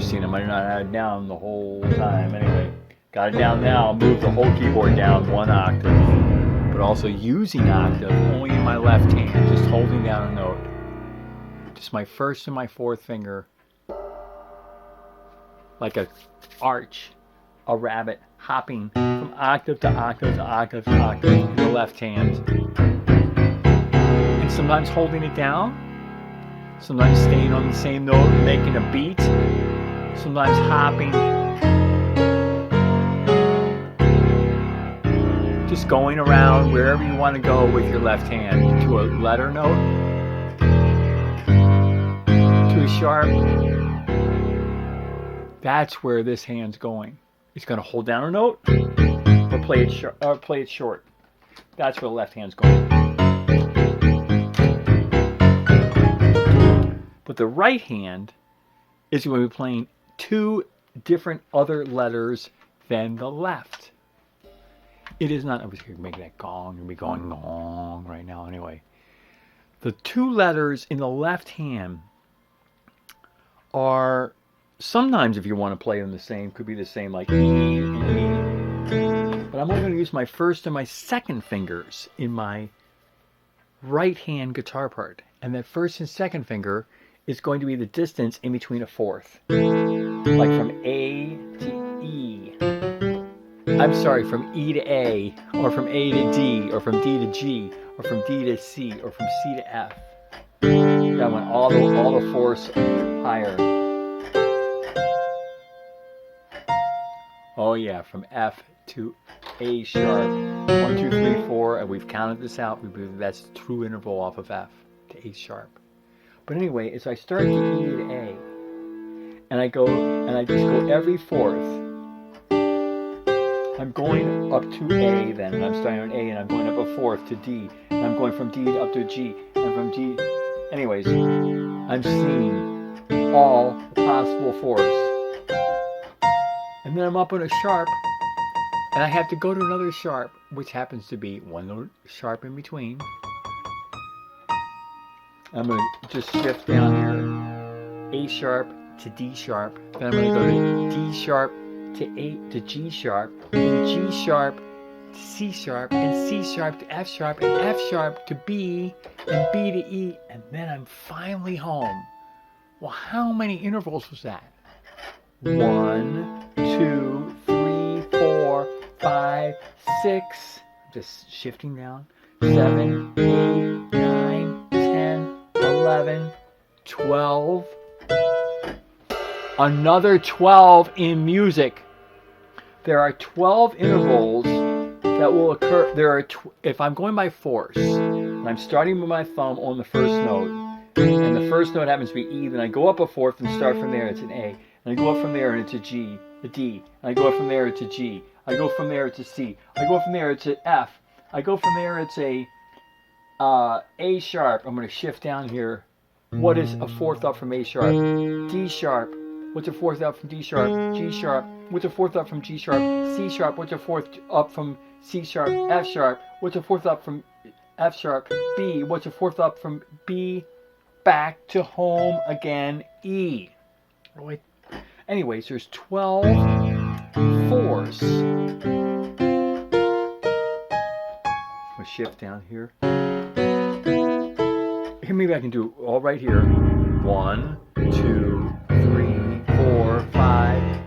practicing. I might not have it down the whole time. Anyway, got it down now. I'll move the whole keyboard down 1 octave, but also using octave only in my left hand, just holding down a note. Just my first and my fourth finger, like a arch, a rabbit hopping from octave to octave to octave to octave in the left hand. And sometimes holding it down, sometimes staying on the same note, making a beat, sometimes hopping. Just going around wherever you want to go with your left hand to a letter note, to a sharp. That's where this hand's going. It's going to hold down a note or play it short. That's where the left hand's going. But the right hand is going to be playing 2 different other letters than the left. It is not, I was going to make that gong, you'll be going gong right now anyway. The 2 letters in the left hand are, sometimes if you want to play them the same, could be the same like E and E. But I'm only going to use my first and my second fingers in my right hand guitar part. And that first and second finger is going to be the distance in between a fourth. Like from A to E. I'm sorry, from E to A, or from A to D, or from D to G, or from D to C, or from C to F. That went all the fourths higher. Oh yeah, from F to A sharp. 1, 2, 3, 4, and we've counted this out. We believe that's the true interval off of F to A sharp. But anyway, as I start to E to A, and I just go every fourth. I'm going up to A then, and I'm starting on A, and I'm going up a fourth to D, and I'm going from D up to G, and from G. Anyways, I'm seeing all the possible fourths. And then I'm up on a sharp, and I have to go to another sharp, which happens to be 1 note sharp in between. I'm going to just shift down here, A sharp to D sharp, then I'm going to go to D sharp to G sharp, and G sharp to C sharp, and C sharp to F sharp, and F sharp to B, and B to E, and then I'm finally home. Well, how many intervals was that? 1, 2, 3, 4, 5, 6. Just shifting down. 7, 8, 9, 10, 11, 12. Another 12 in music. There are 12 intervals that will occur. If I'm going by fourths, and I'm starting with my thumb on the first note, and the first note happens to be E, then I go up a fourth and start from there, it's an A. And I go up from there and it's a G, a D. And I go up from there, it's a G. I go from there, it's a C. I go from there, it's an F. I go from there, it's a sharp. I'm going to shift down here. What is a fourth up from A sharp? D sharp. What's a fourth up from D sharp? G sharp. What's a fourth up from G sharp? C sharp. What's a fourth up from C sharp? F sharp. What's a fourth up from F sharp? B. What's a fourth up from B? Back to home again, E. Right. Anyways, there's 12 fourths. I'll shift down here. Here, maybe I can do all right here. 1, 2, 3, 4, 5,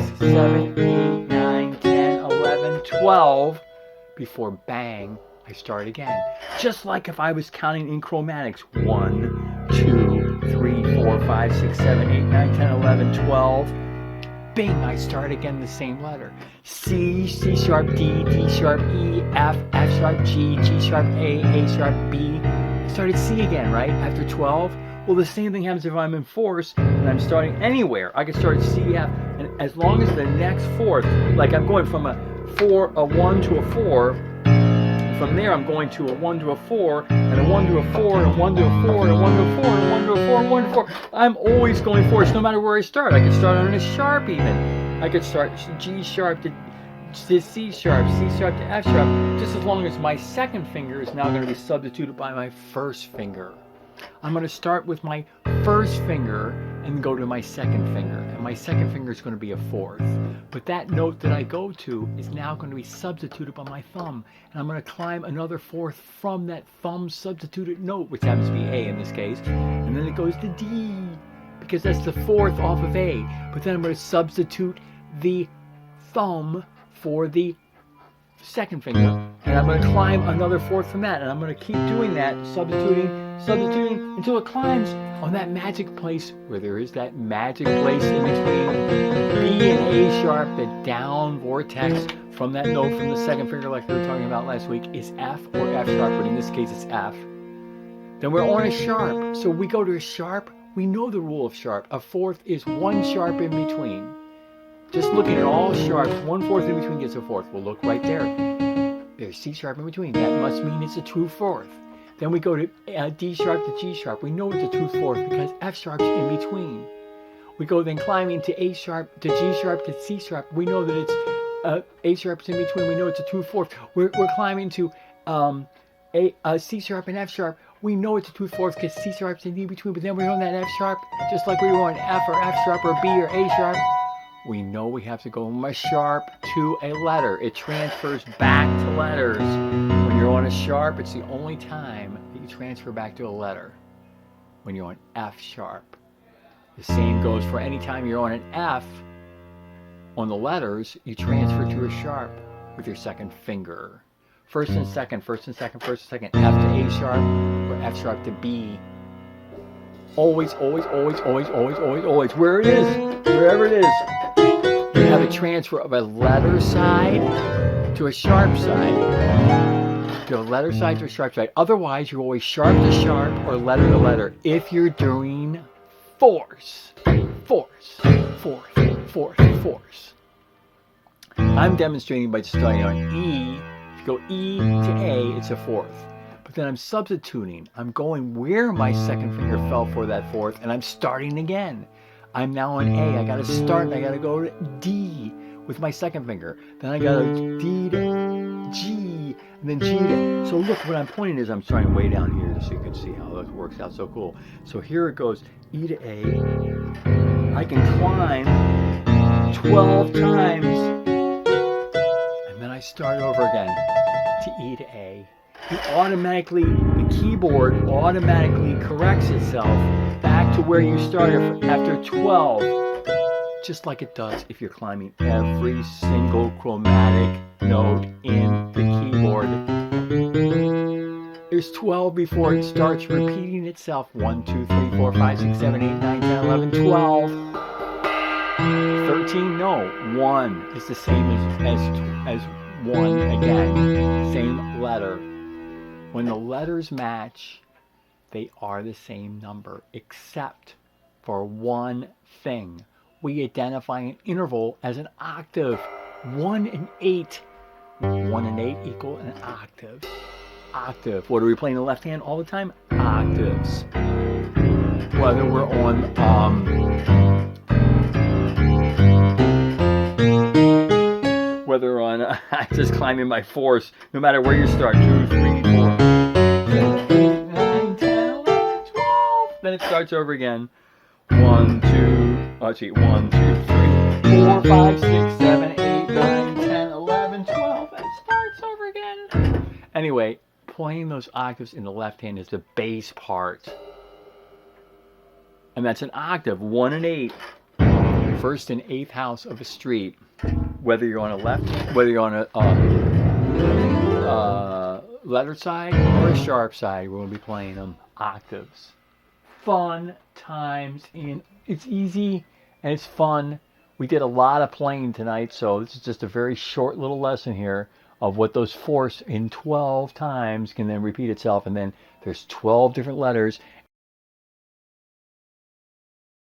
6, 7, 8, 9, 10, 11, 12. Before bang, I start again. Just like if I was counting in chromatics. 1, 2, 3, 4, 5, 6, 7, 8, 9, 10, 11, 12. Bing, I start again the same letter. C, C sharp, D, D sharp, E, F, F sharp, G, G sharp, A sharp, B. I started C again, right? After 12. Well, the same thing happens if I'm in fourths and I'm starting anywhere. I can start C, F, and as long as the next fourth, like I'm going from a 1 to a 4, from there I'm going to a 1 to a 4, and a 1 to a 4, and a 1 to a 4, and a 1 to a 4, and a 1 to a 4, and 1 to a 4. I'm always going fourths, no matter where I start. I could start on a sharp even. I could start G sharp to C sharp, C sharp to F sharp, just as long as my second finger is now going to be substituted by my first finger. I'm going to start with my first finger and go to my second finger. And my second finger is going to be a fourth. But that note that I go to is now going to be substituted by my thumb. And I'm going to climb another fourth from that thumb substituted note, which happens to be A in this case. And then it goes to D, because that's the fourth off of A. But then I'm going to substitute the thumb for the second finger, and I'm going to climb another fourth from that, and I'm going to keep doing that, substituting until it climbs on that magic place where there is that magic place in between B and A sharp. The down vortex from that note from the second finger, like we were talking about last week, is F or F sharp, but in this case it's F. Then we're on a sharp, so we go to a sharp. We know the rule of sharp. A fourth is one sharp in between. Just looking at all sharps, 1/4 in between gets a fourth. We'll look right there. There's C sharp in between. That must mean it's a true fourth. Then we go to D sharp to G sharp. We know it's a true fourth because F sharp's in between. We go then climbing to A sharp to G sharp to C sharp. We know that it's A sharp's in between. We know it's a true fourth. We're climbing to C sharp and F sharp. We know it's a true fourth because C sharp's in between. But then we're on that F sharp, just like we were on F or F sharp or B or A sharp. We know we have to go from a sharp to a letter. It transfers back to letters. When you're on a sharp, it's the only time that you transfer back to a letter. When you're on F sharp. The same goes for any time you're on an F. On the letters, you transfer to a sharp with your second finger. First and second, first and second, first and second. F to A sharp or F sharp to B. Always, always, always, always, always, always, always. Where it is, wherever it is. You have a transfer of a letter side to a sharp side. To a letter side to a sharp side. Otherwise, you're always sharp to sharp or letter to letter. If you're doing fourths. Fourths. Fourth. Fourth. Fourths. I'm demonstrating by just starting on E. If you go E to A, it's a fourth. But then I'm substituting. I'm going where my second finger fell for that fourth, and I'm starting again. I'm now on A. I got to start, and I got to go to D with my second finger. Then I got to D to G, and then G to... So look, what I'm pointing is I'm starting way down here so you can see how this works out so cool. So here it goes, E to A. I can climb 12 times, and then I start over again to E to A. The keyboard automatically corrects itself back to where you started after 12, just like it does if you're climbing every single chromatic note in the keyboard. There's 12 before it starts repeating itself. 1, 2, 3, 4, 5, 6, 7, 8, 9, 10, 11, 12. 13, no. 1 is the same as 1 again. Same letter. When the letters match, they are the same number, except for one thing. We identify an interval as an octave. 1 and 8. 1 and 8 equal an octave. Octave. What are we playing the left hand all the time? Octaves. Whether we're on just climbing by fourths, no matter where you start, 2, 3, 4, 7, 8, 9, 10, 11, 12. Then it starts over again. 1, 2, 3, 4, 5, 6, 7, 8, 9, 10, 11, 12. And it starts over again. Anyway, playing those octaves in the left hand is the bass part. And that's an octave, 1 and 8. First and 8th house of a street. Whether you're on a left, whether you're on a letter side or a sharp side, we're going to be playing them octaves. Fun times, and it's easy and it's fun. We did a lot of playing tonight, so this is just a very short little lesson here of what those fourths in 12 times can then repeat itself, and then there's 12 different letters,